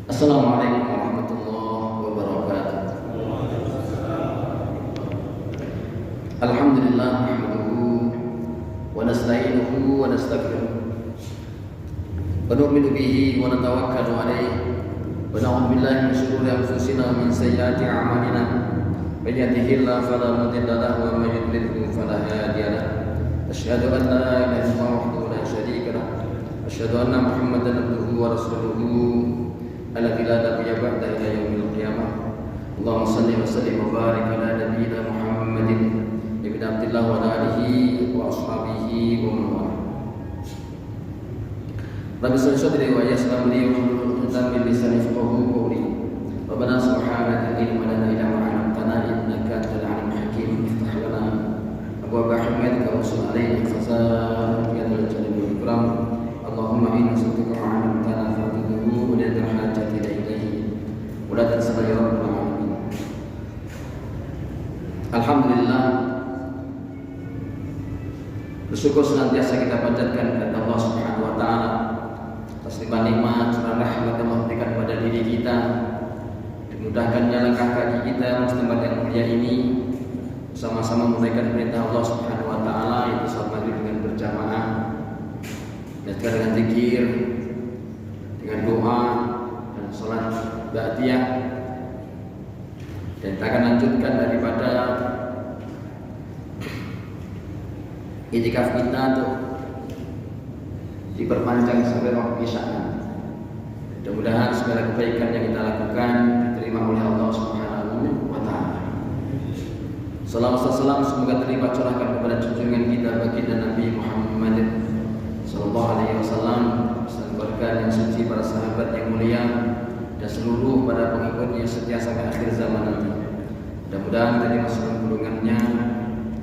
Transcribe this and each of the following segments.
Assalamualaikum warahmatullahi wabarakatuh. Alhamdulillah nahmaduhu wa nasta'inuhu wa nastaghfiruh wa nu'minu bihi wa natawakkalu alayhi wa na'udzu billahi min shururi anfusina wa min sayyiati a'malina may yahdihillahu fala mudilla lahu wa may yudlil fala hadiya lahu. Asyhadu an la ilaha illallah wahdahu la syarika lahu wa asyhadu anna Muhammadan abduhu wa rasuluhu alladzi la nabiyya ba'da ila yaumil qiyamah. Allahumma shalli wa sallim wa barik ala nabiyyina Muhammadin ibn Abdillah wa ala alihi wa ashabihi wa man wala. Rabbi shrah li sadri wa yassir li amri wahlul 'uqdatam min lisani yafqahu qawli. Rabbana subhanaka la ilma lana illa ma 'allamtana innaka antal 'alimul hakim. Iftah lana abwaaba rahmatika wa sul 'alaina khaza'ina ya dzal jalali wal ikram. Allahumma inna nas'aluka ma 'allamtana fa'tidhu wa la hajati ilayhi wa la tansa ya rabbal alamin. Alhamdulillah, bersyukur senantiasa kita panjatkan kepada Allah Subhanahu wa taala atas limpah nikmat serta rahmat yang Allah berikan kepada diri kita, dimudahkannya langkah kaki kita menuju tempat yang mulia ini, bersama-sama menunaikan perintah Allah Subhanahu wa taala, yaitu salat maghrib dengan berjamaah, dan dengan zikir, dengan doa dan salat ba'diyah. Dan kita akan lanjutkan daripada i'tikaf kita untuk diperpanjang sampai waktu isya. Mudah-mudahan segala kebaikan yang kita lakukan diterima oleh Allah Subhanahu wa taala. Salawat dan salam semoga terlimpah curahkan kepada junjungan kita baginda Nabi Muhammad sallallahu alaihi wasallam, keluarga yang suci, para sahabat yang mulia, dan seluruh para pengikutnya setia sampai akhir zaman nanti. Mudah-mudahan dari masuk golongannya,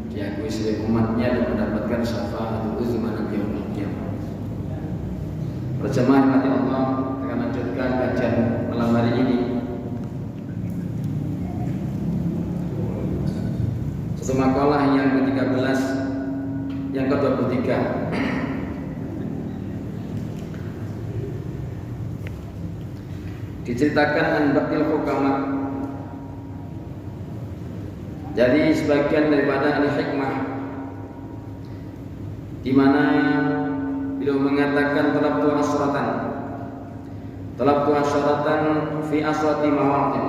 diakui sebagai umatnya, dan mendapatkan syafaatul uzma nanti yaumil qiyamah. Berjamaah rahmati Allah, akan lanjutkan kajian malam hari ini. Satu makalah yang ke-13, yang ke-23. Diceritakan an-baqil hukama. Jadi sebagian daripada al-hikmah, di mana beliau mengatakan talabtu asyaratan fi asrati mawaqin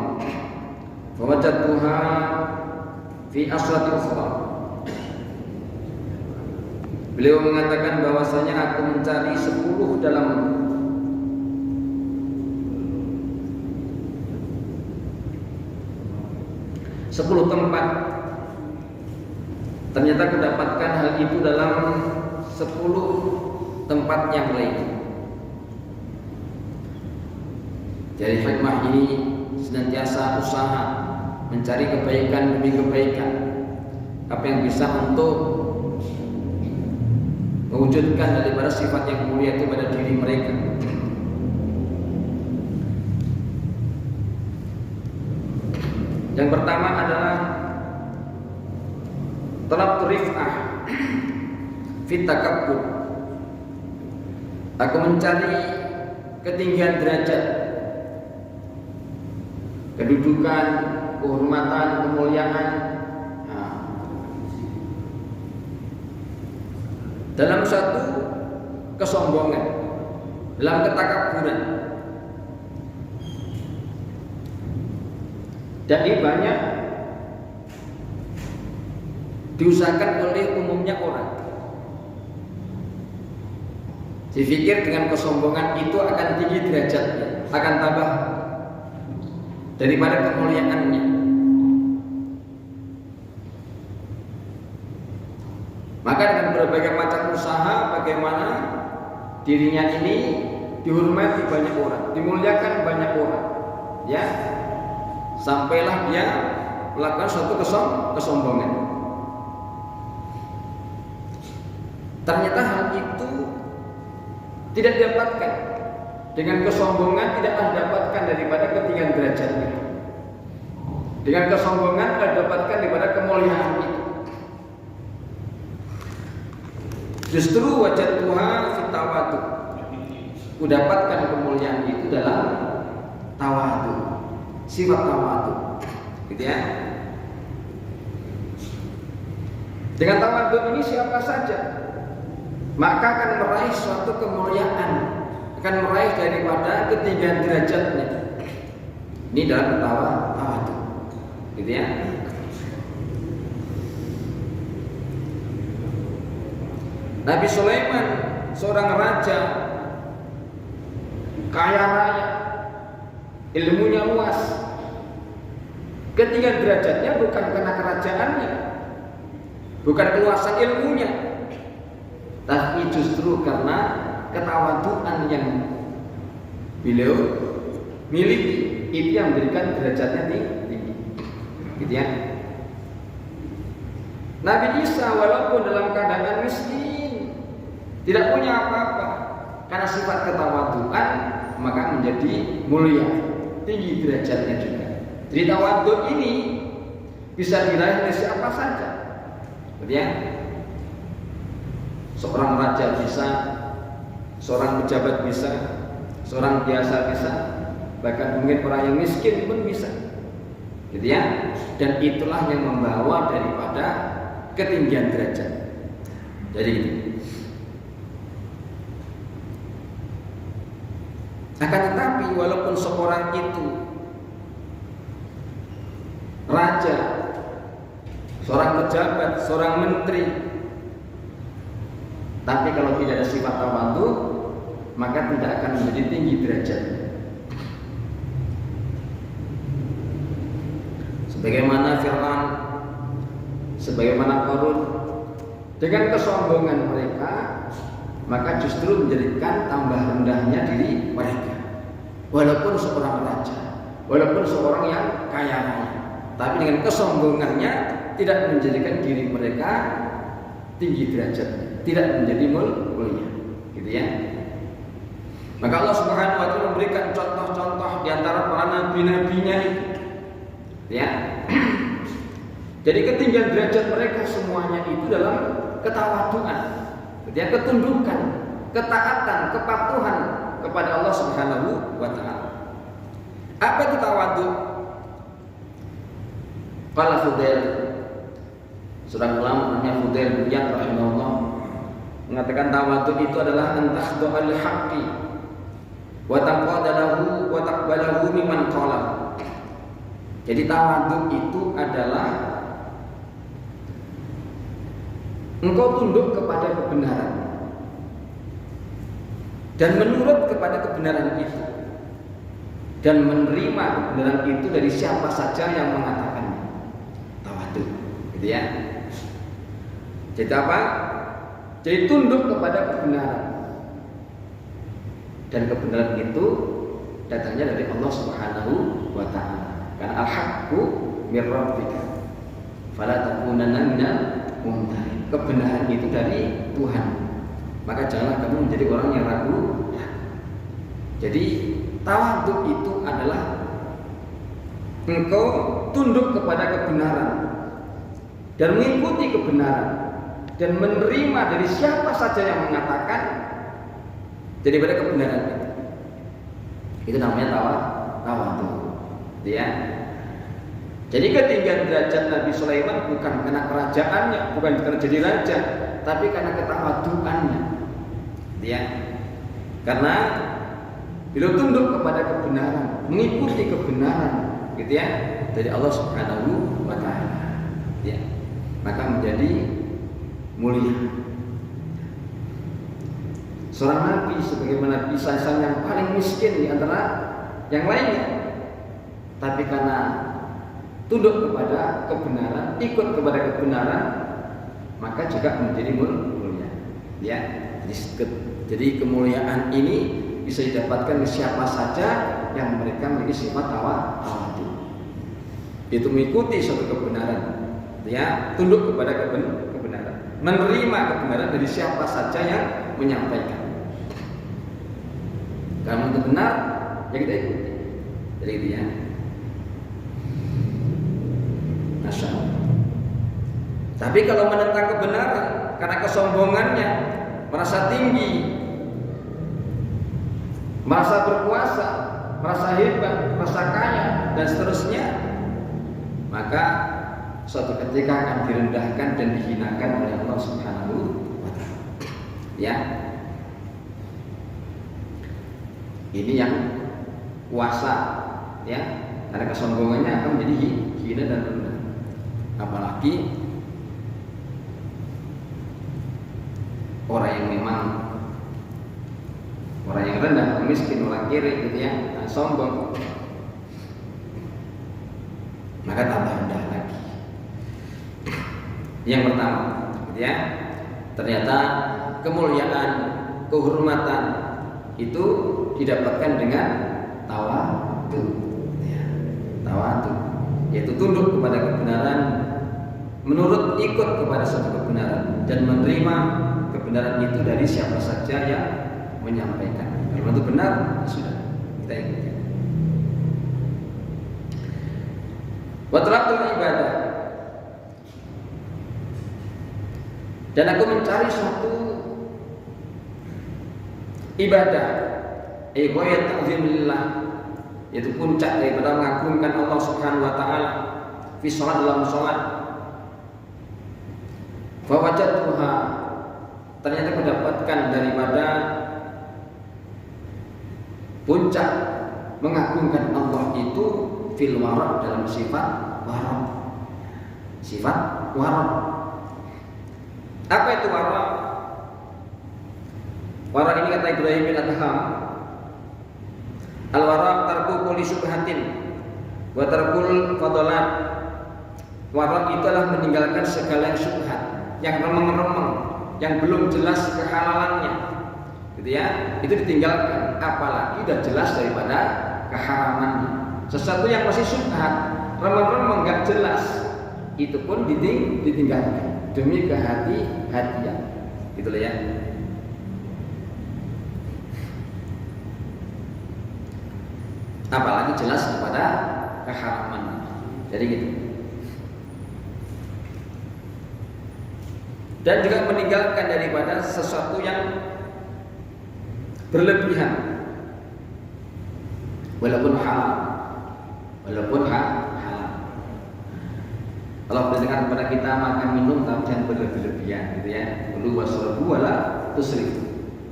fawajadtuha fi asrati ukhra. Beliau mengatakan bahwasanya aku mencari 10 dalam 10 tempat. Ternyata aku dapatkan hal itu dalam 10 tempat yang lain. Jadi hikmah ini senantiasa usaha mencari kebaikan demi kebaikan, apa yang bisa untuk mewujudkan daripada sifat yang mulia itu pada diri mereka. Yang pertama adalah talab rif'ah fit takabbur. Aku mencari ketinggian derajat, kedudukan, kehormatan, kemuliaan dalam satu kesombongan, dalam ketakabburan. Dan ini banyak diusahakan oleh umumnya orang. Dipikir dengan kesombongan itu akan tinggi derajatnya, akan tambah daripada kemuliaannya. Maka dengan berbagai macam usaha, bagaimana dirinya ini dihormati banyak orang, dimuliakan banyak orang, ya, sampailah dia melakukan suatu kesombongan. Ternyata hal itu tidak didapatkan dengan kesombongan, tidak didapatkan daripada ketinggian derajatnya. Dengan kesombongan tidak didapatkan daripada kemuliaan itu. Justru wajad Tuhan fit tawadu. Kudapatkan kemuliaan itu dalam tawadu, sifat tawadu, gitu ya. Dengan tawadu ini siapa saja maka akan meraih suatu kemuliaan, akan meraih daripada ketinggian derajatnya. Ini dalam tawadu, gitu ya. Nabi Sulaiman seorang raja kaya raya, ilmunya luas. Ketinggian derajatnya bukan karena kerajaannya, bukan keluasan ilmunya, tapi justru karena ketawaduan yang beliau miliki, itu yang memberikan derajatnya tinggi, gitu ya. Nabi Isa walaupun dalam keadaan miskin, tidak punya apa-apa, karena sifat ketawaduan maka menjadi mulia, tinggi derajatnya juga. Jadi tawadu ini bisa diraih oleh siapa saja, gitu ya. Seorang raja bisa, seorang pejabat bisa, seorang biasa bisa, bahkan mungkin orang yang miskin pun bisa, gitu ya. Dan itulah yang membawa daripada ketinggian derajat. Jadi gitu. Akan tetapi walaupun seorang itu raja, seorang pejabat, seorang menteri, tapi kalau tidak ada sifat tawadu, maka tidak akan menjadi tinggi derajatnya. Sebagaimana Fir'aun, sebagaimana Qarun, dengan kesombongan mereka, maka justru menjadikan tambah rendahnya diri mereka. Walaupun seorang raja, walaupun seorang yang kaya raya, tapi dengan kesombongannya tidak menjadikan diri mereka tinggi derajatnya, tidak menjadi mulia, gitu ya. Maka Allah Subhanahu wa taala memberikan contoh-contoh di antara para nabi-nabinya itu, ya. Jadi ketinggian derajat mereka semuanya itu dalam ketawaduan, ya, ketundukan, ketaatan, kepatuhan kepada Allah Subhanahu wa taala. Apa itu tawadu? Qala Fudail, seorang ulama namanya Fudail bin Iyad rahimahullah mengatakan tawadu itu adalah antakhdu'al haqqi wa taqadalahu wa taqbalahu mimman qala. Jadi tawadu itu adalah engkau tunduk kepada kebenaran dan menurut kepada kebenaran itu dan menerima kebenaran itu dari siapa saja yang mengatakannya. Tawadu, gitu ya. Jadi apa? Jadi tunduk kepada kebenaran, dan kebenaran itu datangnya dari Allah Subhanahu wa taala. Karena al-haqqu mir rabbika fala takunanna minal mumtarin. Kebenaran itu dari Tuhan, maka janganlah kamu menjadi orang yang ragu. Jadi tawadu itu adalah engkau tunduk kepada kebenaran dan mengikuti kebenaran dan menerima dari siapa saja yang mengatakan daripada kebenaran itu. Itu namanya tawadu, ya. Jadi ketinggian derajat Nabi Sulaiman bukan karena kerajaannya, bukan karena jadi raja, tapi karena ketawaduannya, ya. Karena beliau tunduk kepada kebenaran, mengikuti kebenaran, gitu ya, dari Allah Subhanahu wa taala, ya. Maka menjadi mulia. Seorang nabi sebagaimana Isa yang paling miskin di antara yang lainnya, tapi karena tunduk kepada kebenaran, ikut kepada kebenaran, maka juga menjadi mulia, ya. Jadi kemuliaan ini bisa didapatkan dari siapa saja yang mereka memiliki sifat tawadu. Itu mengikuti suatu kebenaran, ya, tunduk kepada kebenaran, menerima kebenaran dari siapa saja yang menyampaikan. Kalau itu benar, ya kita ikuti. Jadi itu, ya. Masya Allah. Tapi kalau menentang kebenaran karena kesombongannya, merasa tinggi, merasa berkuasa, merasa hebat, merasa kaya dan seterusnya, maka suatu ketika akan direndahkan dan dihinakan oleh Allah Subhanahu wa taala. Ya. Ini yang kuasa, ya. Karena kesombongannya akan menjadi hina dan rendah. Apalagi orang yang memang orang yang rendah, orang miskin, orang kiri gitu ya, sombong, maka tambah rendah lagi. Yang pertama, gitu ya, ternyata kemuliaan, kehormatan itu didapatkan dengan tawadu, ya, tawadu, yaitu tunduk kepada kebenaran, menurut ikut kepada suatu kebenaran dan menerima kebenaran itu dari siapa saja yang menyampaikan. Kalau itu benar, sudah kita ikuti. Wa talabtul ibadah, dan aku mencari suatu ibadah, ghayat ta'zimillah, yaitu puncak daripada mengagungkan Allah Subhanahu wa taala fi shalat, dalam salat. Fa wajadtuha, ternyata mendapatkan daripada puncak mengagungkan Allah itu fil wara', dalam sifat wara'. Sifat wara'. Apa itu wara'? Wara' ini kata Ibrahim bin Adham, al-wara' tarku kulli syubhatin wa tarkul fadalat. Wara' itu adalah meninggalkan segala yang syubhat, yang remeng-remeng, yang belum jelas kehalalannya, gitu ya, itu ditinggalkan. Apalagi sudah jelas daripada keharamannya. Sesuatu yang masih syubhat, remeng-remeng, nggak jelas, itu pun ditinggalkan demi kehati-hatian, gitu loh ya. Apalagi jelas kepada keharamannya. Jadi gitu. Dan juga meninggalkan daripada sesuatu yang berlebihan, walaupun halal, halal. Allah berikan kepada kita makan minum, tapi jangan berlebih-lebihan, gitu ya. Kulu wasrabu wala tusrifu,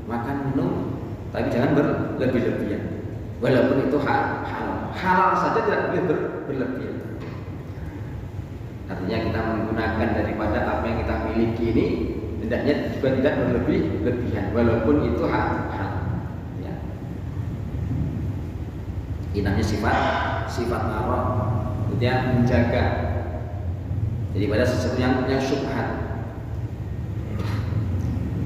makan minum tapi jangan berlebih-lebihan, walaupun itu halal saja tidak boleh berlebihan. Artinya kita menggunakan daripada apa yang kita miliki ini hendaknya juga tidak berlebih-lebihan, walaupun itu halal. Ya. Ini namanya sifat marah, kemudian menjaga daripada sesuatu yang syubhat.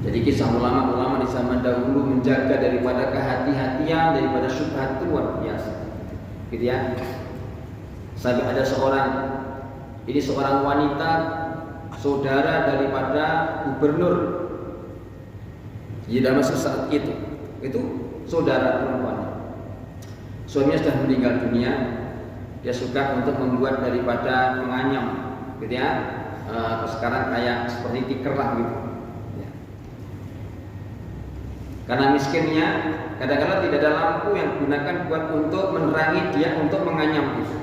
Jadi kisah ulama-ulama di zaman dahulu menjaga daripada kehati-hatian, daripada syubhat itu luar biasa, gitu ya. Sampai ada seorang wanita, saudara daripada gubernur di Damaskus saat itu seudara perempuan. Suaminya sudah meninggal dunia, dia suka untuk membuat daripada penganyam, gitu ya. Sekarang kayak seperti tikar lah gitu. Ya. Karena miskinnya, kadang-kadang tidak ada lampu yang digunakan buat untuk menerangi dia untuk menganyam gitu.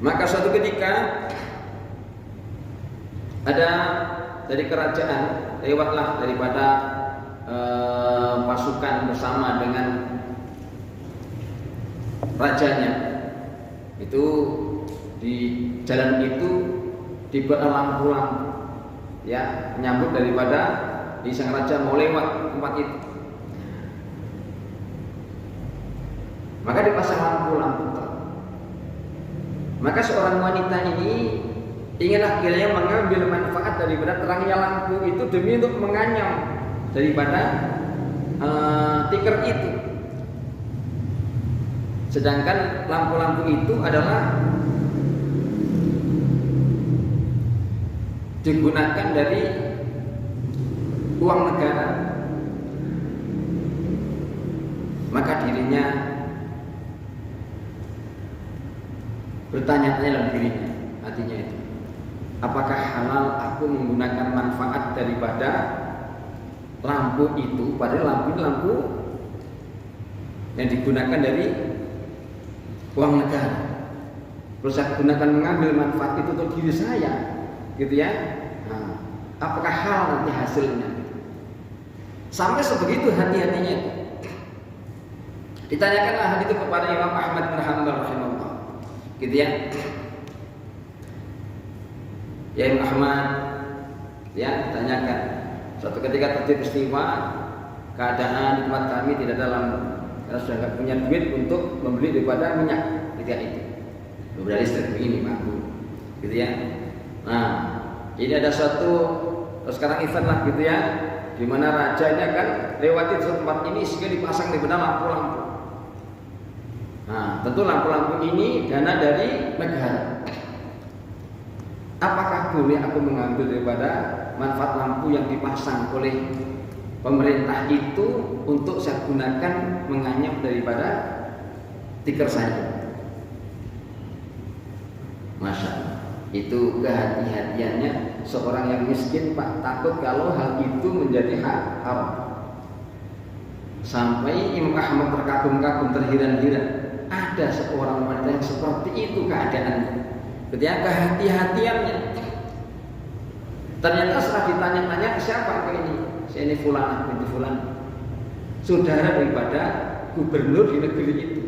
Maka suatu ketika ada dari kerajaan lewatlah daripada pasukan bersama dengan rajanya. Itu di jalan itu dibuat lampu-lampu, ya, menyambut daripada di sang raja mau lewat tempat itu. Maka dipasang lampu-lampu. Maka seorang wanita ini inginlah kiranya mengambil manfaat daripada terangnya lampu itu demi untuk menganyam daripada tikar itu. Sedangkan lampu-lampu itu adalah digunakan dari uang negara. Maka dirinya bertanya-tanya dalam dirinya, hatinya itu, apakah halal aku menggunakan manfaat daripada lampu itu? Padahal lampu yang digunakan dari uang negara. Kalau saya gunakan mengambil manfaat itu untuk diri saya, gitu ya. Nah, apakah hal nanti hasilnya? Sampai sebegitu hati-hatinya. Ditanyakanlah hal itu kepada Imam Ahmad bin Hanbal rahimahullah, gitu ya. Ya Imam Ahmad, ya tanyakan. Suatu ketika terjadi peristiwa keadaan di tempat kami tidak ada lampu, karena sudah tidak punya duit untuk membeli daripada minyak ketika itu. Beberapa listrik ini mampu, gitu ya. Nah, ini ada suatu sekarang event lah, gitu ya, di mana rajanya kan lewati tempat ini sehingga dipasang di benar lampu-lampu. Nah, tentu lampu-lampu ini dana dari negara. Apakah boleh aku mengambil daripada manfaat lampu yang dipasang oleh pemerintah itu untuk saya gunakan menganyam daripada tikar saya? Masya Allah, itu kehati-hatiannya seorang yang miskin, Pak, takut kalau hal itu menjadi haram. Sampai Imam Ahmad terkagum-kagum, terheran-heran, ada seorang wanita yang seperti itu keadaannya. Ketika kehati-hatiannya, ternyata setelah ditanya-tanya siapa ini? Saya ini Fulanah binti Fulan, saudara daripada gubernur di negeri itu,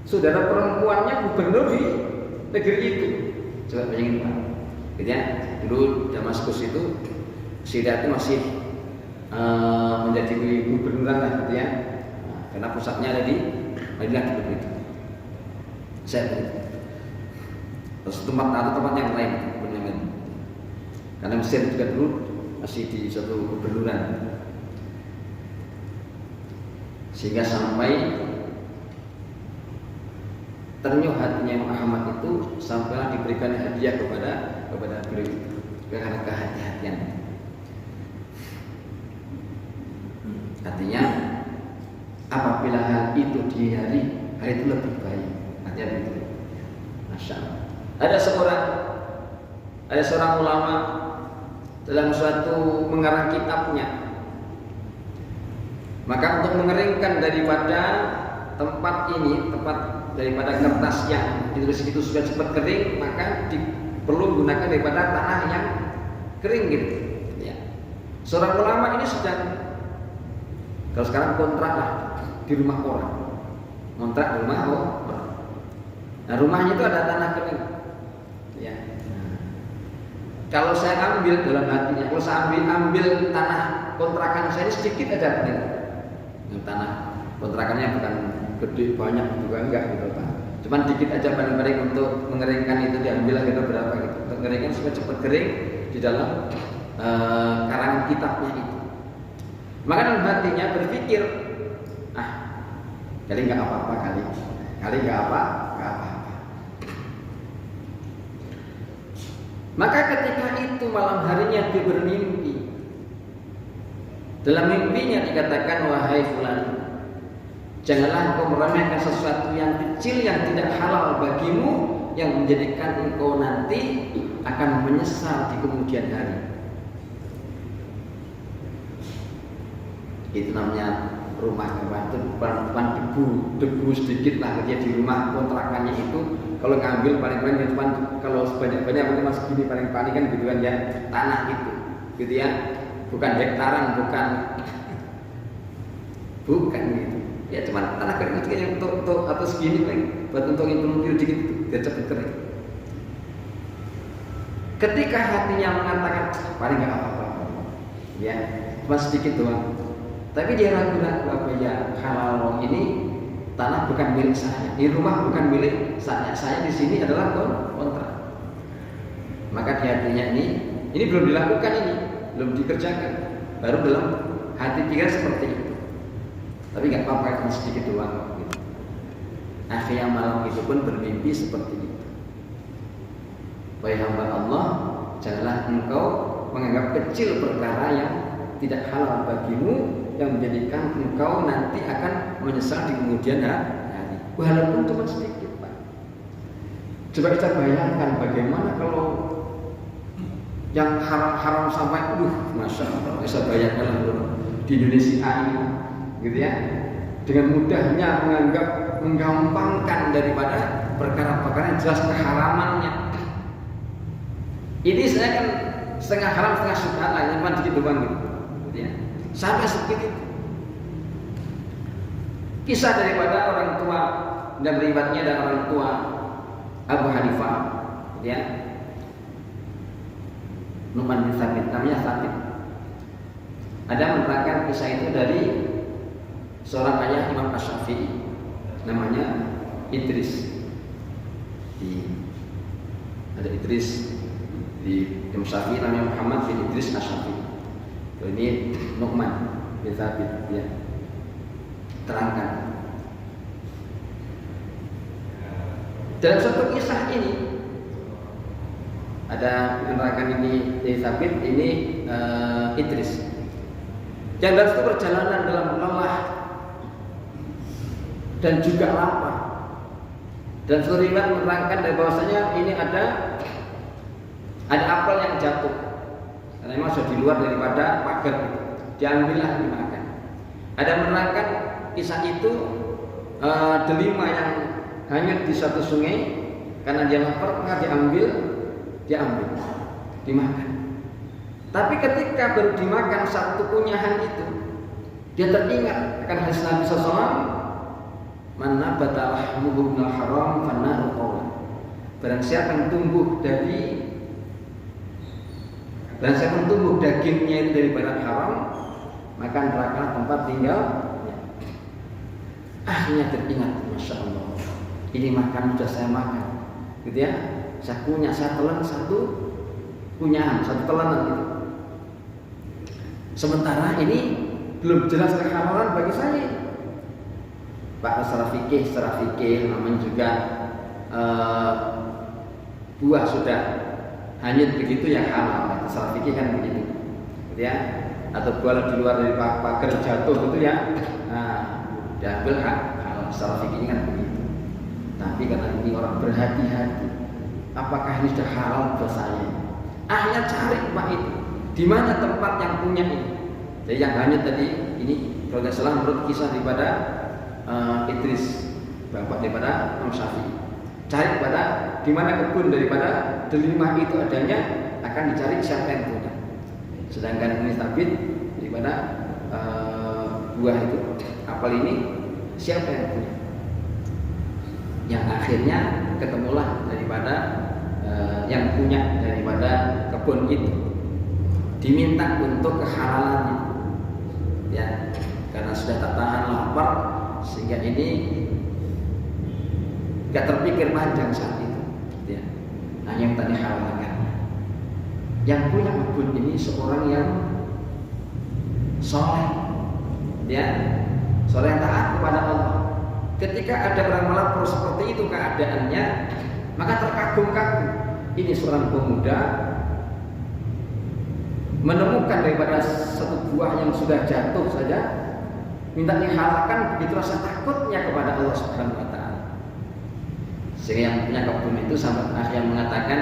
saudara perempuannya gubernur di negeri itu. Coba bayangin Pak, gitu ya. Dulu Damaskus itu Syria itu masih menjadi gubernuran lah, gitu ya. Nah, karena pusatnya ada di Madinah itu. Saya begitu. Terus tempat yang lain, karena Mesir juga dulu masih di suatu gubernuran, sehingga sampai ternyuh hatinya Muhammad itu sampailah diberikan hadiah kepada beliau karena kehati-hatian. Artinya apabila hal itu dihindari, hal itu lebih baik. Hati-hati itu. Masya Allah. Ada seorang ulama dalam suatu mengarang kitabnya, maka untuk mengeringkan daripada tempat daripada kertas yang ditulis itu sudah cepat kering, maka perlu menggunakan daripada tanah yang kering gitu. Ya. Seorang ulama ini sedang, kalau sekarang kontrak lah di rumah orang, kontrak di rumah orang. Nah, rumahnya itu ada tanah kering. Ya. Kalau saya ambil dalam hatinya, kalau saya ambil tanah kontrakan saya ini sedikit aja nih. Tanah kontrakannya bukan gede banyak juga enggak gitu Pak. Cuman dikit aja paling-paling untuk mengeringkan itu diambil kita berapa gitu. Untuk mengeringkan supaya cepat kering di dalam karangan kitabnya itu. Maka dalam hatinya berpikir, kali nggak apa-apa kali nggak apa-apa. Maka ketika itu malam harinya dia bermimpi. Dalam mimpinya dikatakan, wahai fulan, janganlah engkau meremehkan sesuatu yang kecil yang tidak halal bagimu, yang menjadikan engkau nanti akan menyesal di kemudian hari. Itu namanya rumah itu depan debu sedikit lah dia di rumah kontrakannya itu. Kalau ngambil paling-paling di depan, kalau sebanyak-banyak mungkin mas gini paling-paling kan gitu kan ya, tanah itu, gitu ya, bukan hektaran, bukan gitu. Ya cuma tanah kering itu yang untuk atau segini paling buat untuk itu dikit biar cepat kering. Ketika hatinya mengatakan paling nggak apa-apa, ya cuma sedikit doang. Tapi dia ragu-ragu apa ya, kalau ini tanah bukan milik saya, di rumah bukan milik saya di sini adalah kontrak. Maka di hatinya ini belum dilakukan, ini belum dikerjakan, baru dalam hati pikir seperti itu. Tapi nggak apa-apa, cuma sedikit doang. Gitu. Akhirnya malam itu pun bermimpi seperti itu. Wahai hamba Allah, janganlah engkau menganggap kecil perkara yang tidak halal bagimu, yang menjadikan engkau nanti akan menyesal di kemudian hari. Walaupun cuma sedikit, Pak. Coba kita bayangkan bagaimana kalau yang haram-haram sampai, masya Allah, bisa bayangkan di Indonesia ini, gitu ya. dengan mudahnya menganggap menggampangkan daripada perkara-perkara yang jelas keharamannya. Ini saya kan setengah haram setengah syubhat lah, ini kan dikit doang gitu. Ya. Sampai seperti itu. Kisah daripada orang tua dan riwayatnya dari orang tua Abu Hanifah, ya. Nu'man bin Tsabit, namanya Tsabit. Ada menerangkan kisah itu dari seorang ayah Imam Asy-Syafi'i, namanya Idris. Ada Idris di Imam Syafi'i, namanya Muhammad bin Idris Asy-Syafi'i. Ini Nu'man bin Tsabit, ya. Terangkan dalam satu kisah ini ada menerangkan ini dari Tsabit, ini Idris. Yang dalam itu perjalanan dalam lelah dan juga lapar. Dan satu riwayat menerangkan dari bahwasanya ini ada apel yang jatuh. Karena memang sudah di luar daripada pagar, diambillah dimakan. Ada menerangkan kisah itu delima yang hanyut di suatu sungai karena dia lapar, maka diambil, dimakan. Tapi ketika baru dimakan satu kunyahan itu, dia teringat akan hadis Nabi SAW, "Man nabata lahmuhu minal haram fannaru qawlan." Barang siapa yang tumbuh dagingnya itu dari barang haram, maka neraka tempat tinggal. Akhirnya teringat, Masya Allah, ini makan sudah saya makan, gitu ya. Saya telan satu kunyahan, satu telanan gitu. Sementara ini belum jelas kehalalan bagi saya. Pak secara fikih namanya juga buah sudah hanyut begitu yang halal. Secara fikih kan begitu, gitu ya. Atau buah di luar dari pagar jatuh gitu ya. Nah, diambil halal. Secara fikih kan begitu. Tapi karena ini orang berhati-hati, apakah ini sudah halal buat saya? Akhirnya cari Pak itu, di mana tempat yang punya ini. Jadi yang hanyut tadi ini kalau tidak salah menurut kisah daripada Idris, bapak daripada Imam Syafi'i. Cari pada di mana kebun daripada delima itu adanya, akan dicari siapa yang punya. Sedangkan ini Tsabit daripada buah itu, apel ini siapa yang punya? Yang akhirnya ketemulah daripada yang punya daripada kebun itu, diminta untuk kehalalannya, ya, karena sudah tak tahan lapar sehingga ini gak terpikir panjang saat itu, ya. Nah, yang tadi halalkan. Yang punya kebun ini seorang yang soleh, ya, soleh yang taat kepada Allah. Ketika ada orang melapor seperti itu keadaannya, maka terkagum-kagum. Ini seorang pemuda menemukan daripada satu buah yang sudah jatuh saja, minta dihalalkan, begitu rasa takutnya kepada Allah Subhanahu wa Ta'ala. Sehingga yang punya kebun itu sampai akhirnya mengatakan,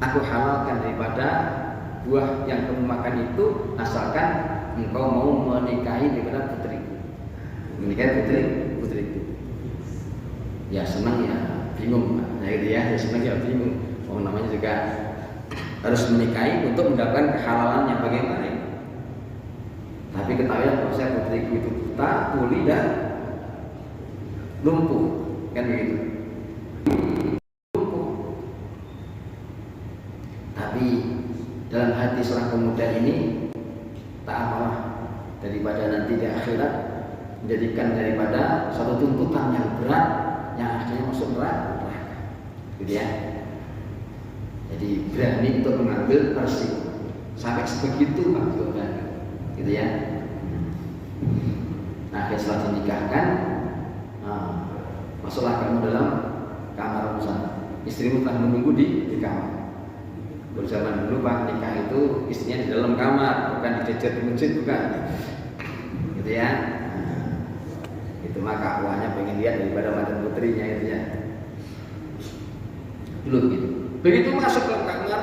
aku halalkan daripada buah yang kamu makan itu, asalkan engkau mau menikahi daripada putriku. Menikahi putriku. Ya senang ya bingung, nah gitu ya, senang ya bingung. Oh, namanya juga harus menikahi untuk mendapatkan kehalalannya bagaimana? Tapi ketahui bahwa saya putriku itu buta, tuli dan lumpuh, kan begitu. Lumpuh. Tapi dalam hati seorang pemuda ini tak apalah daripada nanti di akhirat menjadikan daripada suatu tuntutan yang berat yang akhirnya masuk neraka, gitu ya. Jadi berani untuk mengambil resiko sampai sebegitu Pak Jodan, gitu ya. Nah, setelah dinikahkan, masuklah kamu dalam kamar sana. Istrimu telah menunggu di kamar. Berjalan dulu Pak, nikah itu istrinya di dalam kamar, bukan dijejer di masjid, bukan, gitu ya. Itu maka awalnya pengen lihat daripada mantan putrinya itu ya. Dulu gitu. Begitu masuk ke kamar,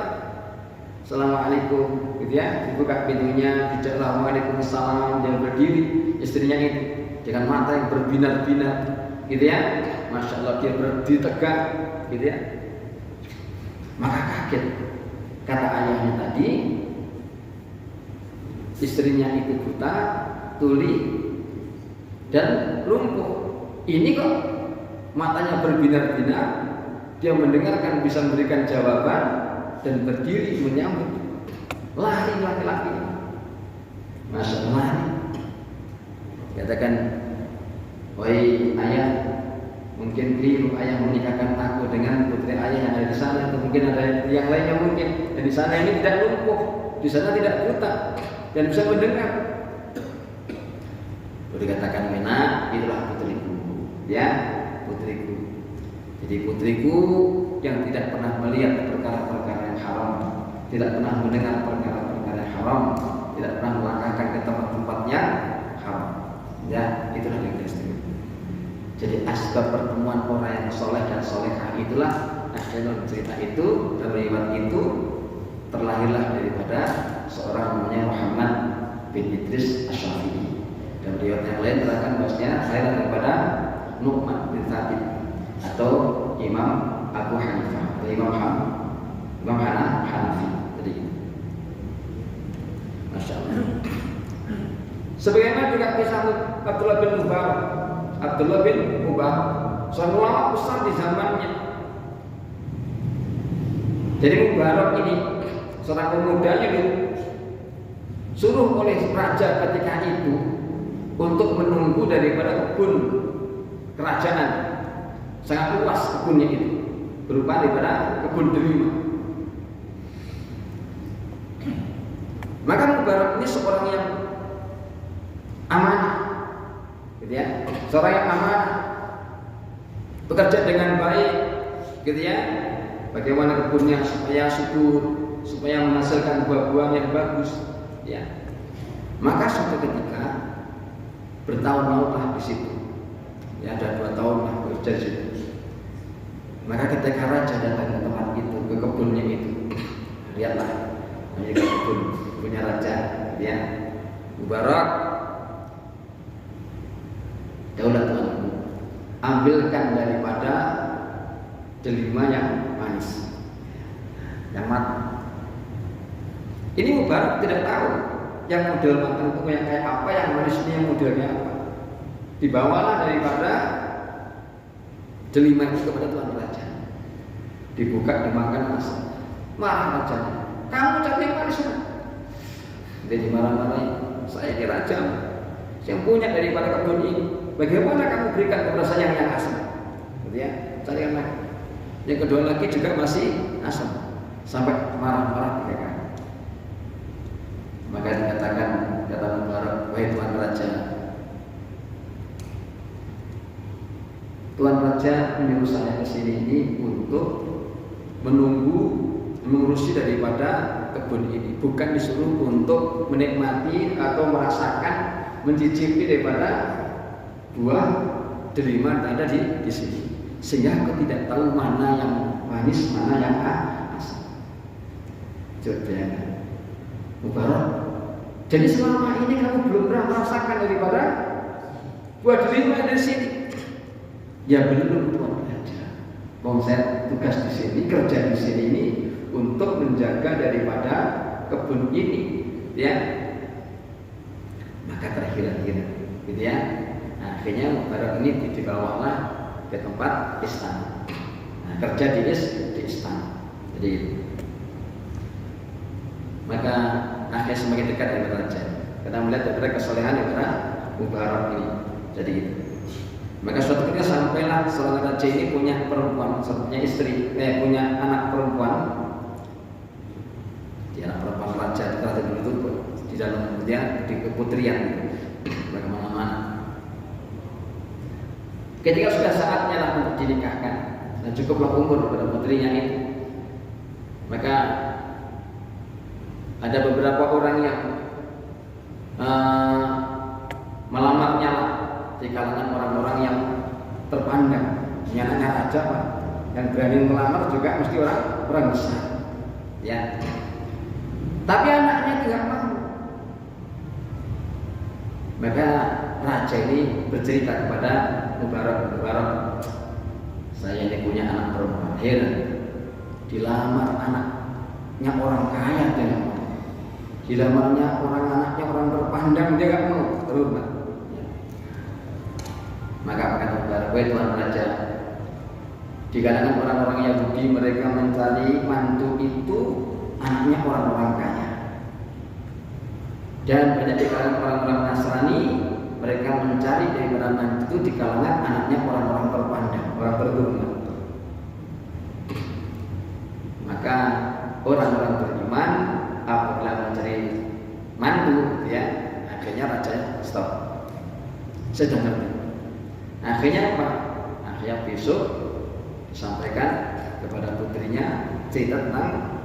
Assalamualaikum, gitu ya, dibuka pintunya, dijawab Waalaikumsalam, dia berdiri, istrinya itu dengan mata yang berbinar-binar, gitu ya, masya Allah dia berdiri tegak, gitu ya. Maka kaget, kata ayahnya tadi, istrinya itu buta, tuli, dan lumpuh. Ini kok matanya berbinar-binar, dia mendengarkan bisa memberikan jawaban dan berdiri menyambut. Lari laki-laki, masya Allah lari. Katakan, wahai ayah, mungkin keliru ayah menikahkan aku dengan putri ayah yang ada di sana, atau mungkin ada yang lainnya mungkin. Dan di sana ini tidak lumpuh, di sana tidak buta dan bisa mendengar. Lalu dikatakan, "Mena, itulah putriku." Ya, putriku. Jadi putriku yang tidak pernah melihat perkara-perkara yang haram, tidak pernah mendengar perkara-perkara yang haram, tidak pernah melangkahkan ke tempat-tempat yang haram. Ya, itulah yang istriku. Jadi asbab pertemuan orang yang soleh dan solehah itulah dalam cerita itu, dalam riwayat itu terlahirlah daripada seorang namanya Muhammad bin Idris Asy-Syafi'i. Dan riwayat yang lain terangkan bahwasanya lahir daripada Nu'man bin Thabit atau Imam Abu Hanifah atau Imam Hanafi tadi. Masya Allah. Sebagaimana juga kisah Abdullah bin Mubarak. Abdullah bin Mubarak, seorang ulama besar di zamannya. Jadi Mubarak ini seorang pemuda itu suruh oleh raja ketika itu untuk menunggu daripada kebun kerajaan. Sangat luas kebunnya itu, berupa daripada kebun delima. Maka Mubarak ini seorang yang amanah, gitu ya, seorang yang amanah, bekerja dengan baik, gitu ya. Bagaimana kebunnya supaya subur, supaya menghasilkan buah-buah yang bagus, ya. Maka suatu ketika bertahun-tahun lah di situ, ya ada 2 tahun lah bekerja di situ. Maka ketika raja datang ke tempat itu, ke kebunnya itu, lihatlah, ini kebun punya raja, ya. Mubarak, daulat Tuanku, ambilkan daripada delima yang manis, yang matang. Ini Mubarak tidak tahu yang model matang itu yang kayak apa, yang manis ini yang modelnya apa. Dibawalah daripada delima itu kepada tuan raja, dibuka, dimakan, masak. Marah rajanya, kamu cari yang manis kan? Dia dimarah-marahi, saya ini raja yang punya daripada kebun ini. Bagaimana kamu berikan kepada saya yang asam? Gitu ya, cari yang lain. Yang kedua lagi juga masih asam, sampai marah-marah 3 kali. Maka dikatakan, kata Mubarak, wahai tuan raja, tuan raja menyuruh saya ke sini ini untuk menunggu mengurusi daripada kebun ini, bukan disuruh untuk menikmati atau merasakan, mencicipi daripada buah delima yang ada di sini, sehingga aku tidak tahu mana yang manis, mana yang asam. Coba Mubarak, jadi selama ini kamu belum pernah merasakan daripada buah delima dari sini? Ya belum tuan raja. Saya tugas di sini, kerja di sini ini untuk menjaga daripada kebun ini, ya. Maka terhira-hira, gitu ya. Nah, akhirnya Mubarak ini dibawalah ke tempat istana. Nah, kerja di istana. Jadi, maka akhirnya semakin dekat dengan raja. Kita melihat daripada kesolehan daripada Mubarak ini. Jadi itu. Maka suatu ketika sampailah seorang raja ini punya perempuan, punya istri, punya anak perempuan. Di anak perempuan raja itu di dalam dia di keputrian, bagaimana-mana. Ketika sudah saatnya lah untuk dinikahkan dan cukuplah umur pada putrinya itu, maka ada beberapa orang yang melamarnya lah di kalangan orang-orang yang terpandang. Anaknya raja Pak, yang berani melamar juga mesti orang besar, ya. Tapi anaknya tidak mau. Maka raja ini bercerita kepada Mubarak, saya ini punya anak perempuan, heran, dilamar anaknya orang kaya dia nggak mau, dilamarnya anaknya orang terpandang dia nggak mau, terhormat. Maka kata Mubarak, wahai tuan raja, di kalangan orang-orang Yahudi mereka mencari mantu itu anaknya orang-orang kaya. Dan banyak di kalangan orang-orang Nasrani mereka mencari dari mantu itu di kalangan anaknya orang-orang terpandang, orang terhormat. Maka orang-orang beriman apabila mencari mantu, ya akhirnya raja stop. Sedang ngerti. Akhirnya apa? Akhirnya besok disampaikan kepada putrinya cerita tentang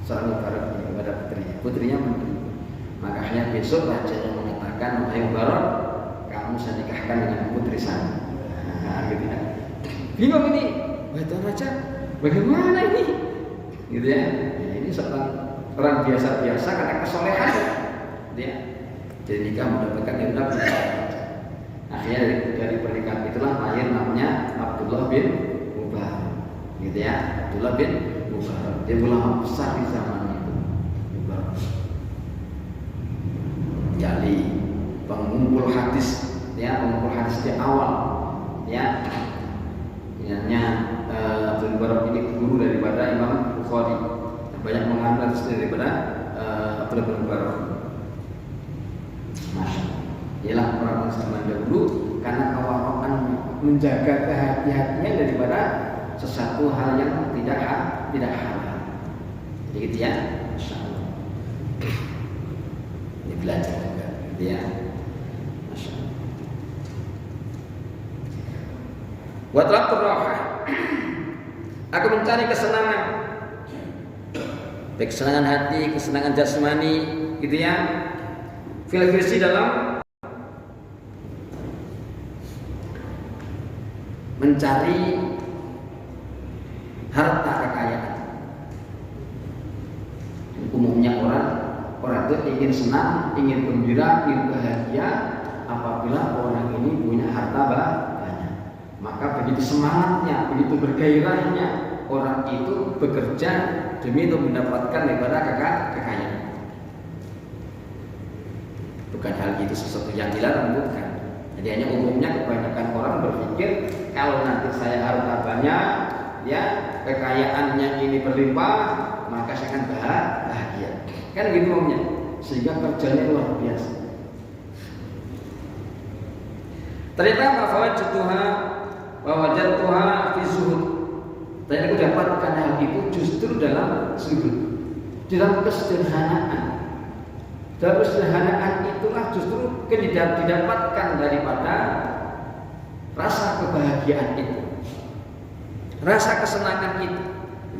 seorang Mubarak kepada putrinya menteri. Maka akhirnya besok raja yang mengatakan, wahai Mubarak, kamu saya nikahkan dengan putri saya. Nah, gitu ya. Bingung ini, wahai tuan raja, bagaimana ini? Gitu ya. Ini seorang orang biasa-biasa karena kesolehan, gitu ya. Jadi nikah mendapatkan diundang. Akhirnya dari pernikahan itulah lahir namanya Abdullah bin Mubarak, gitu ya. Abdullah bin Mubarak, dia ulama besar di zaman itu. Mubarak. Jadi pengumpul hadis, ya, pengumpul hadis di awal, ya. Ingatnya Abdul Mubarak ini guru daripada Imam Bukhari, banyak mengambil hadis daripada Abdul Mubarak. Masya Allah. Ialah orang zaman dahulu karena kewaraan menjaga kehati-hatian daripada sesuatu hal yang tidak halal. Jadi gitu ya, Masya Allah. Ini belajar juga, gitu ya, Masya Allah. Wa talabtu rahah. Aku mencari kesenangan, baik kesenangan hati, kesenangan jasmani, gitu ya. Fil hirsi dalam mencari harta kekayaan. Umumnya orang itu ingin senang, ingin gembira, ingin bahagia apabila orang ini punya harta banyak. Maka begitu semangatnya, begitu bergairahnya orang itu bekerja demi untuk mendapatkan daripada kekayaan. Bukan hal itu sesuatu yang dilarang, bukan. Jadi hanya umumnya kebanyakan orang berpikir kalau nanti saya harta banyak, ya kekayaannya ini berlimpah, maka saya akan bahagia. Kan gitu umumnya. Sehingga kerjanya luar biasa. Ternyata wajadtuha fi zuhud. Dan aku dapatkan hal itu justru dalam zuhud, dalam kesederhanaan. Dalam kesederhanaan itulah justru didapatkan daripada rasa kebahagiaan itu, rasa kesenangan itu,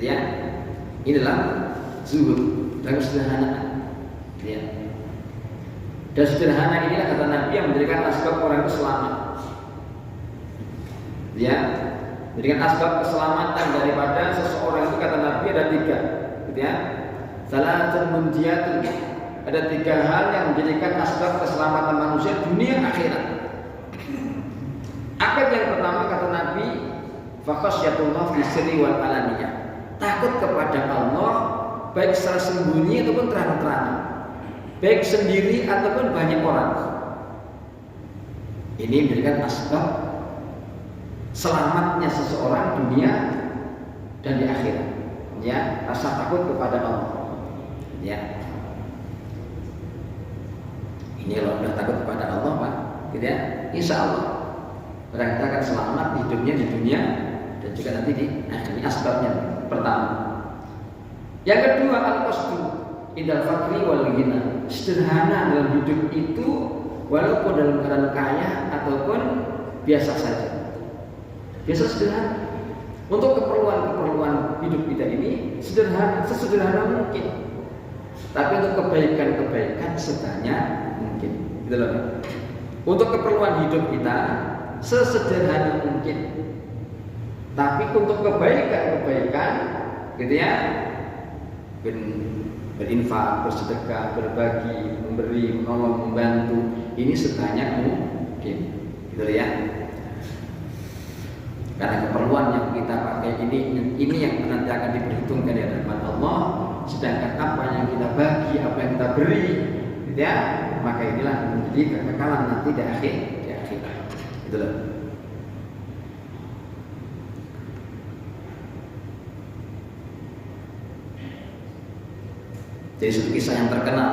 ya. Inilah zuhud dan kesederhanaan, ya. Dan sederhana inilah kata Nabi yang menjadikan asbab orang itu selamat, ya. Menjadikan asbab keselamatan daripada seseorang itu kata Nabi ada 3, gitu ya. Salatun munjiyatun. Ada 3 hal yang menjadikan asbab keselamatan manusia dunia akhirat. Apa yang pertama kata Nabi, fakhasyatullah fi sirri wal alaniyah. Takut kepada Allah baik secara sembunyi ataupun terang-terangan, baik sendiri ataupun banyak orang. Ini menjadikan asbab selamatnya seseorang dunia dan di akhirat. Ya, rasa takut kepada Allah. Ya. Ini kalau sudah takut kepada Allah, Pak, gitu ya, insya Allah orang kita akan selamat hidupnya di dunia dan juga nanti di akhirat. Ini asbabnya pertama. Yang kedua, al-qasdu idal fakri wal ghina. Sederhana dalam hidup itu walaupun dalam keadaan kaya ataupun biasa saja. Biasa sederhana. Untuk keperluan hidup kita ini sederhana, sesederhana mungkin. Tapi untuk kebaikan-kebaikan sebanyak mungkin, gitu loh. Untuk keperluan hidup kita sesederhana mungkin. Tapi untuk kebaikan-kebaikan, gitu ya, berinfak, bersedekah, berbagi, memberi, menolong, membantu. Ini sebanyak mungkin, gitu ya. Karena keperluan yang kita pakai ini yang nanti akan diperhitungkan di hadapan Allah. Sedangkan apa yang kita bagi, apa yang kita beri, gitu ya, maka inilah menjadi kekekalan nanti di akhirat. Gitu loh. Jadi satu kisah yang terkenal,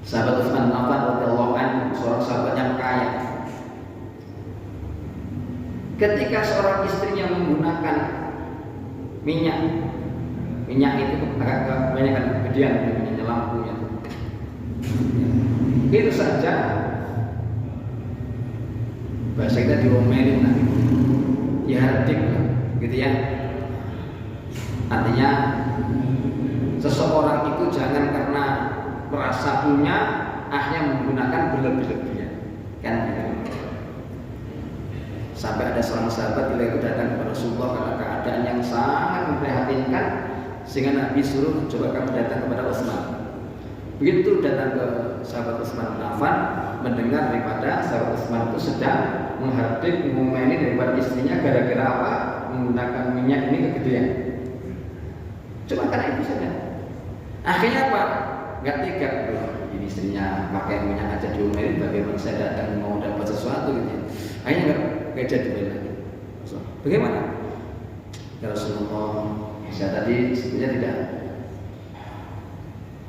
sahabat Utsman bin Affan radhiyallahu anhu, seorang sahabat yang kaya. Ketika seorang istrinya menggunakan minyak itu agak kebanyakan kegedean minyaknya, lampunya itu saja bahasa kita diomelin lah, ya hardik lah, gitu ya. Artinya seseorang itu jangan karena merasa punya akhirnya menggunakan berlebih-lebihan, kan? Sampai ada seorang sahabat ketika itu datang kepada Rasulullah karena keadaan yang sangat memprihatinkan, sehingga Nabi suruh coba kamu datang kepada Utsman. Begitu datang ke sahabat Utsman bin Affan, mendengar daripada sahabat Utsman itu sedang menghardik, mengomeli daripada istrinya gara-gara apa? Menggunakan minyak ini kegedean. Cuma karena itu saja. Akhirnya apa? Gak tega, ini istrinya pakai minyak aja diomelin, bagaimana saya datang mau dapat sesuatu gitu. Akhirnya gak jadi lagi. Bagaimana? Ya Rasulullah, saya tadi sebenarnya tidak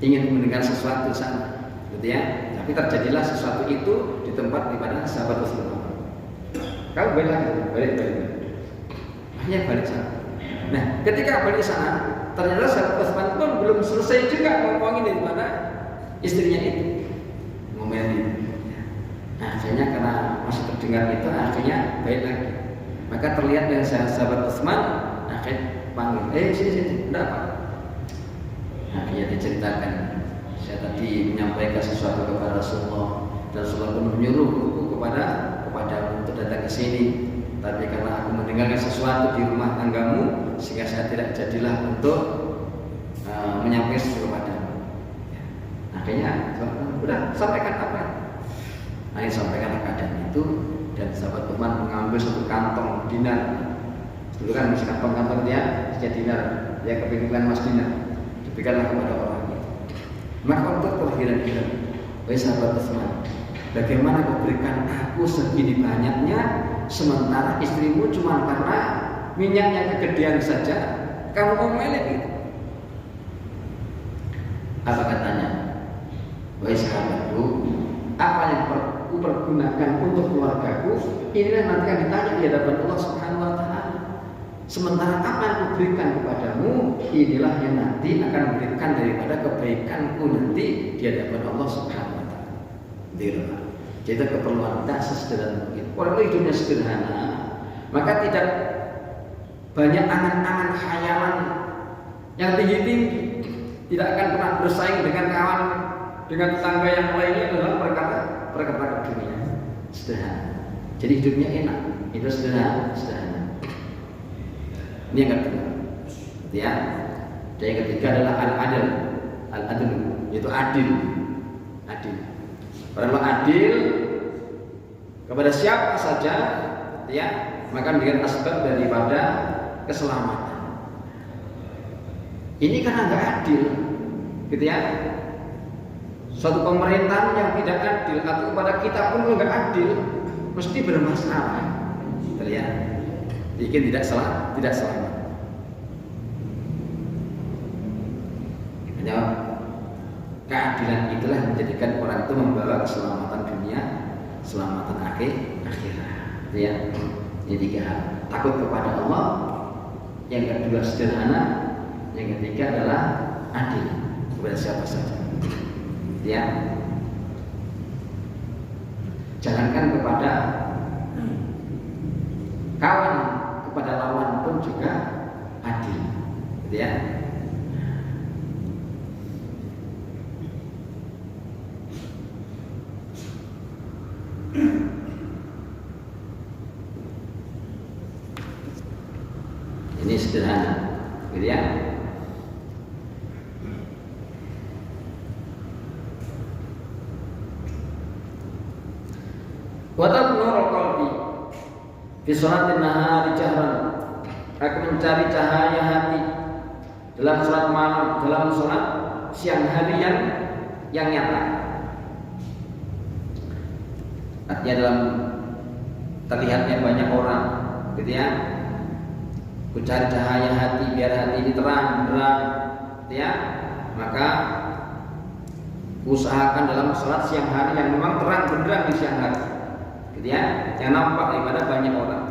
ingin mendengar sesuatu sana, gitu ya. Tapi terjadilah sesuatu itu di tempat di mana sahabat Rasulullah. Kamu balik. Akhirnya balik sana. Nah, ketika balik sana, ternyata sahabat Utsman pun belum selesai juga ngomongin daripada istrinya itu, ngomelin. Nah, akhirnya karena masih terdengar itu, akhirnya balik lagi. Maka terlihat dari sahabat Utsman, akhirnya panggil, sini, tidak apa? Akhirnya diceritakan, saya tadi menyampaikan sesuatu kepada Rasulullah, dan Rasulullah pun menyuruhku kepada untuk datang ke sini. Tapi karena aku mendengarkan sesuatu di rumah tanggamu, sehingga saya tidak jadilah untuk menyampaikan sesuatu kepadamu. Akhirnya, udah sampaikan apa? Akhirnya sampaikan keadaan itu, dan sahabat Utsman mengambil satu kantong dinar. Dulu kan masih kantong-kantong dia, sejak dinar, dia kepinginan mas dinar, diberikanlah kepada orang itu. Maka untuk kelahiran, wahai sahabat Utsman, bagaimana kau berikan aku segini banyaknya, sementara istrimu cuma karena minyaknya kegedean saja kamu omelin gitu. Apa katanya? Wahai sahabatku, apa yang aku pergunakan untuk keluargaku, inilah nanti akan ditanya di hadapan Allah Subhanahu wa Ta'ala. Sementara apa yang aku berikan kepadamu, inilah yang nanti akan memberikan daripada kebaikanku nanti di hadapan Allah Subhanahu wa Ta'ala. Jadi keperluan kita sesederhana mungkin. Orang hidupnya sederhana, maka tidak banyak angan-angan khayalan yang tinggi-tinggi, tidak akan pernah bersaing dengan kawan, dengan tetangga yang lainnya dalam perkara dunia. Sederhana. Jadi hidupnya enak, itu sederhana. Ini yang kedua, ya. Dan yang ketiga adalah al-adl, yaitu adil. Kalau adil kepada siapa saja, ya, maka dengan asbab daripada keselamatan. Ini karena nggak adil, gitu ya. Suatu pemerintahan yang tidak adil atau kepada kita pun nggak adil, mesti bermasalah, gitu ya. Bikin tidak selamat. Hanya keadilan itulah menjadikan orang itu membawa keselamatan dunia, keselamatan akhirat. Ya, ini tiga hal. Takut kepada Allah, yang kedua sederhana, yang ketiga adalah adil kepada siapa saja. Ya, jangankan kepada kawan, kepada lawan pun juga adil, gitu ya. Ini sederhana, gitu ya. Wa tanurul qalbi fi sholatin nahari jahran. Aku mencari cahaya hati dalam sholat malam, dalam sholat siang hari yang nyata. Artinya dalam terlihatnya banyak orang, gitu ya. Ku cari cahaya hati biar hati ini terang, gitu ya. Maka usahakan dalam sholat siang hari yang memang terang benderang di siang hari, gitu ya, yang nampak daripada banyak orang.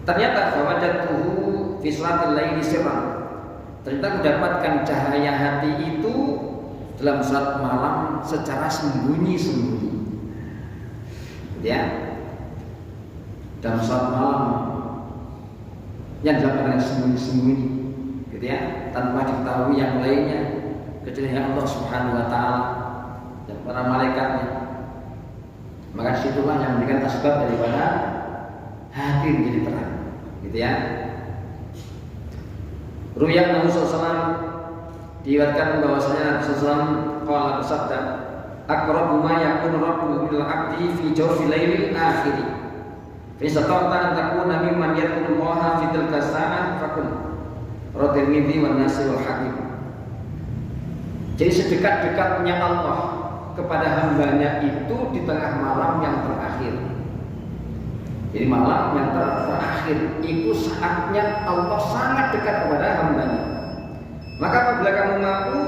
Ternyata fawajadtuhu fi sholatil laili sirran. Ternyata mendapatkan cahaya hati itu dalam sholat malam secara sembunyi-sembunyi, gitu ya. Dalam sholat malam yang dilakukan sembunyi-sembunyi, gitu ya, tanpa diketahui yang lainnya kecuali Allah Subhanahu wa taala dan para malaikatnya. Maka situlah yang memberikan asbab daripada hati menjadi terang, gitu ya. Ruya Nabi SAW diriwayatkan bahwasanya Nabi SAW qala bersabda, aqrabu ma yakunu rabbuhu bil 'abdi fi jawfil lailil akhir. Fa istata'ta an takuna mimman yadhkurullaha fi tilka sa'ah fakun. Tirmidzi wan Nasai wal Hakim. Jadi sedekat-dekatnya Allah kepada hambanya itu di tengah malam yang terakhir. Jadi malam yang terakhir itu saatnya Allah sangat dekat kepada hambanya. Maka apabila kamu mampu,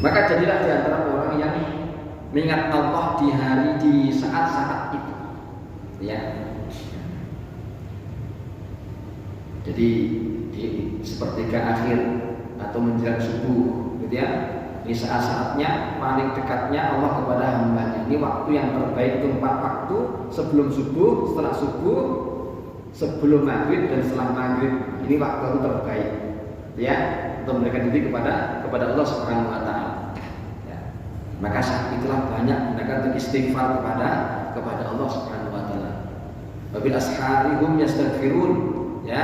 maka jadilah di antara orang yang mengingat Allah di saat-saat itu, ya. Jadi di sepertiga akhir atau menjelang subuh, gitu ya. Ini saat-saatnya paling dekatnya Allah kepada hambanya. Ini waktu yang terbaik itu 4 waktu: sebelum subuh, setelah subuh, sebelum maghrib dan setelah maghrib. Ini waktu yang terbaik, ya, untuk mendekatkan diri kepada Allah Subhanahu wa taala. Ya. Maka saat itulah banyak mendekatkan istighfar kepada Allah Subhanahu wa taala. Wabil asharihum yastaghfirun, ya,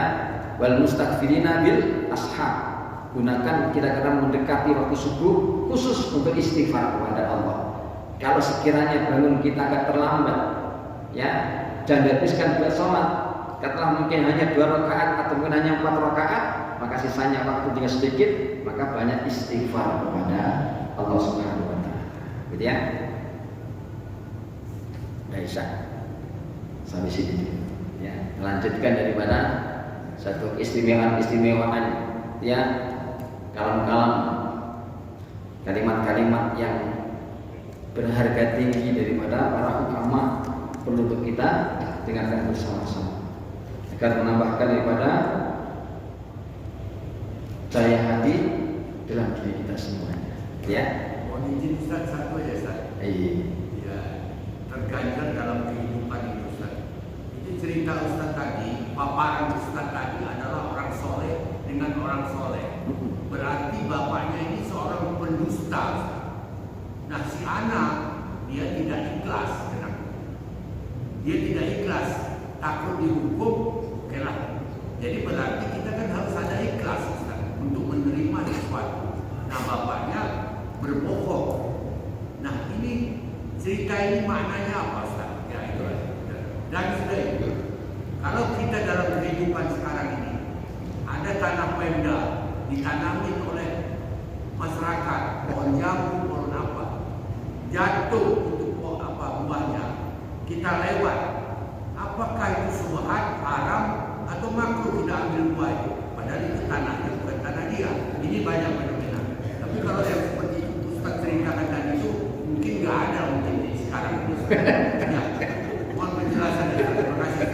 wal mustaghfirina bil ashar. Gunakan kita kadang mendekati waktu subuh khusus untuk istighfar kepada Allah. Kalau sekiranya bangun kita agak terlambat, ya, dan habiskan buat sholat, katakanlah mungkin hanya 2 rakaat atau mungkin hanya 4 rakaat, maka sisanya waktu tinggal sedikit, maka banyak istighfar kepada Allah Subhanahu wa taala. Gitu ya. Baik, sampai sini. Ya, melanjutkan daripada satu keistimewaan, ya. Kalam-kalam, kalimat-kalimat yang berharga tinggi daripada para ulama perlu untuk kita dengarkan bersama-sama agar menambahkan daripada daya hati dalam diri kita semuanya. Ya. Mohon izin Ustaz, satu aja Ustaz. Iya. Ya, terganjal dalam kehidupan itu Ustaz. Itu cerita Ustaz tadi, paparan Ustaz tadi adalah orang soleh dengan orang soleh. Berarti bapaknya ini seorang pendusta. Nah, si anak dia tidak ikhlas, dia tidak ikhlas, takut dihukum, okelah. Jadi berarti kita kan harus ada ikhlas Ustaz, untuk menerima sesuatu. Nah, bapaknya berbohong. Nah, ini cerita ini maknanya apa Ustaz? Ya itu. Dan sudah itu. Kalau kita dalam kehidupan sekarang ini ada tanah Pemda ditanami oleh masyarakat, pohon jambu, pohon apa, jatuh untuk buahnya, kita lewat, apakah itu subhat, haram atau makruh kita ambil buah itu? Padahal itu tanahnya bukan tanah dia. Ini banyak fenomena. Tapi kalau yang seperti itu Ustaz ceritakan tadi itu mungkin nggak ada mungkin di sekarang itu. Ya, mohon penjelasan ya. Terima kasih.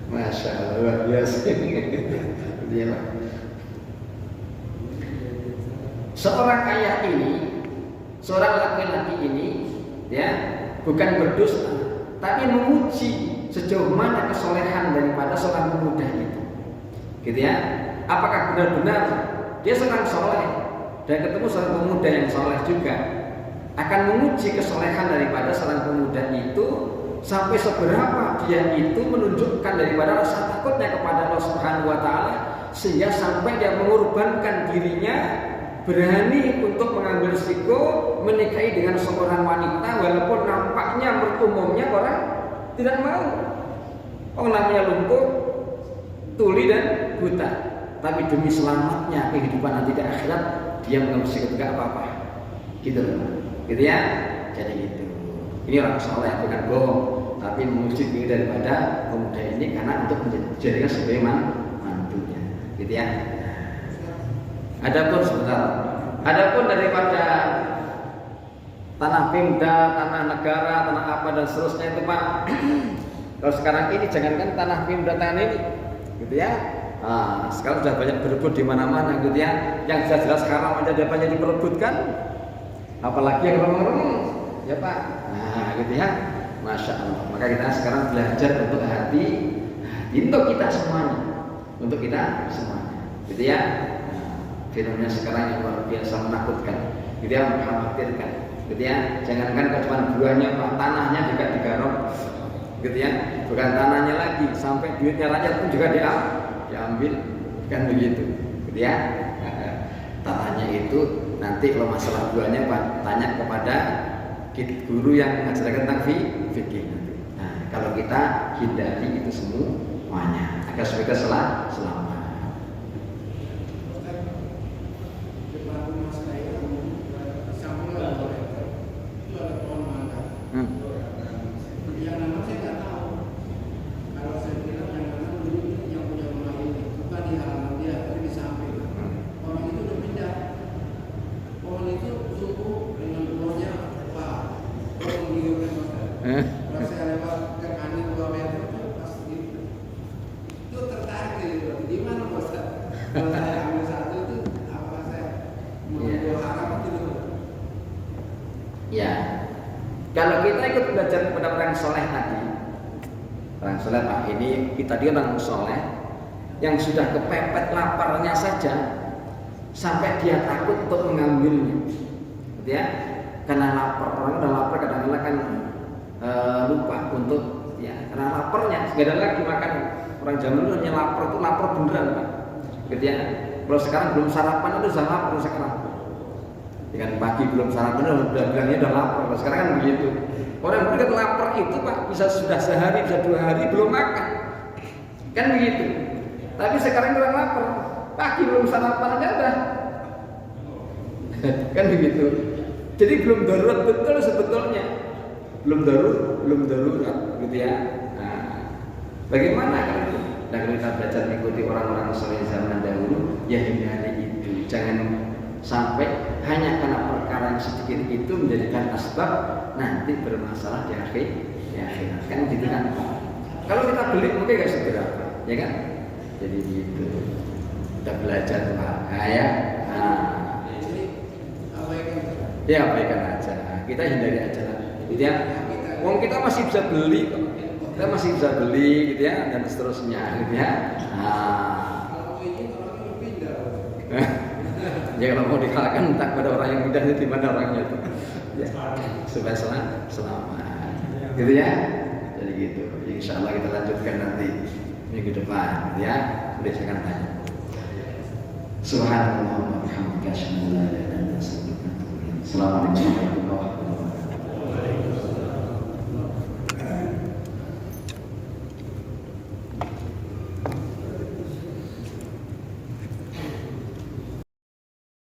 Masya Allah, luar biasa. Dia seorang ayah ini, seorang laki-laki ini, ya, bukan berdusta, tapi memuji sejauh mana kesolehan daripada seorang pemuda itu, gitu ya. Apakah benar-benar dia seorang soleh dan ketemu seorang pemuda yang soleh juga, akan memuji kesolehan daripada seorang pemuda itu sampai seberapa dia itu menunjukkan daripada rasa takutnya kepada Allah Subhanahu wa taala sehingga sampai dia mengorbankan dirinya berani untuk mengambil risiko menikahi dengan seorang wanita walaupun nampaknya umumnya orang tidak mau. Oh, namanya lumpuh, tuli dan buta, tapi demi selamatnya kehidupan nanti di akhirat dia mengambil risiko tidak apa-apa. Gitu ya. Jadi gitu. Ini orang soleh bukan bohong, tapi mengusik diri daripada pemuda ini karena untuk menjadikan sebagai mantunya. Gitu ya. Adapun sebentar. Adapun daripada tanah Pemda, tanah negara, tanah apa dan seterusnya itu Pak. Kalau sekarang ini jangankan tanah Pemda tanah ini, gitu ya. Nah, sekarang sudah banyak berebut di mana-mana, gitu ya. Yang jelas sekarang aja banyak diperebutkan, apalagi yang ngomong-ngomong, ya Pak. Nah, gitu ya. Masya Allah. Maka kita sekarang belajar untuk hati untuk kita semuanya, gitu ya. Fenomena sekarang yang luar biasa menakutkan, gitu ya, mengkhawatirkan, gitu ya. Jangankan cuma buahnya Pak, tanahnya juga digarap, gitu ya. Bukan tanahnya lagi, sampai duitnya rakyat pun juga diambil, kan begitu, gitu ya. Tanahnya itu nanti kalau masalah buahnya Pak, tanya kepada guru yang mengajarkan tentang fikih nanti. Nah, kalau kita hindari itu semuanya agar supaya selamat. Kalau kita ikut belajar kepada orang soleh tadi, orang soleh Pak ini kita dia orang soleh yang sudah kepepet laparnya saja sampai dia takut untuk mengambilnya, gitu ya. Karena lapar, orang udah lapar kadang-kadang kan lupa untuk ya karena laparnya nggak ada lagi makan. Orang zaman dulu hanya lapar itu lapar beneran Pak, gitu ya. Kalau sekarang belum sarapan itu sudah lapar sekarang. Dengan pagi belum sarapan udah bilangnya udah lapar. Sekarang kan begitu. Orang berdekat lapar itu Pak bisa sudah sehari, bisa 2 hari belum makan. Kan begitu. Tapi sekarang orang lapar, pagi belum sarapan aja udah. Kan begitu. Jadi belum darurat betul sebetulnya. Belum darurat gitu ya. Nah, bagaimana kan itu? Nah, kalau kita belajar mengikuti orang-orang soleh zaman dahulu, ya hindari itu. Jangan sampai hanya karena perkara yang sedikit itu menjadikan asbab nanti bermasalah di akhirat. Kan gitu kan. Kalau kita beli mungkin gak segera, ya kan? Jadi gitu. Kita belajar Pak. Nah, ya. Ya abaikan aja. Kita hindari aja lah. Gitu ya. Wong kita masih bisa beli kok. Kita masih bisa beli gitu ya dan seterusnya gitu ya. Ya kalau mau dikalahkan tak pada orang yang mudah itu di mana orangnya itu. Ya, supaya selamat. Gitu ya. Jadi gitu. Insya Allah kita lanjutkan nanti minggu depan gitu ya. Boleh saya akan tanya. Subhanallah wa bihamdihi asyhadu an la ilaha illa anta astaghfiruka wa atubu ilaik. Assalamualaikum warahmatullahi wabarakatuh.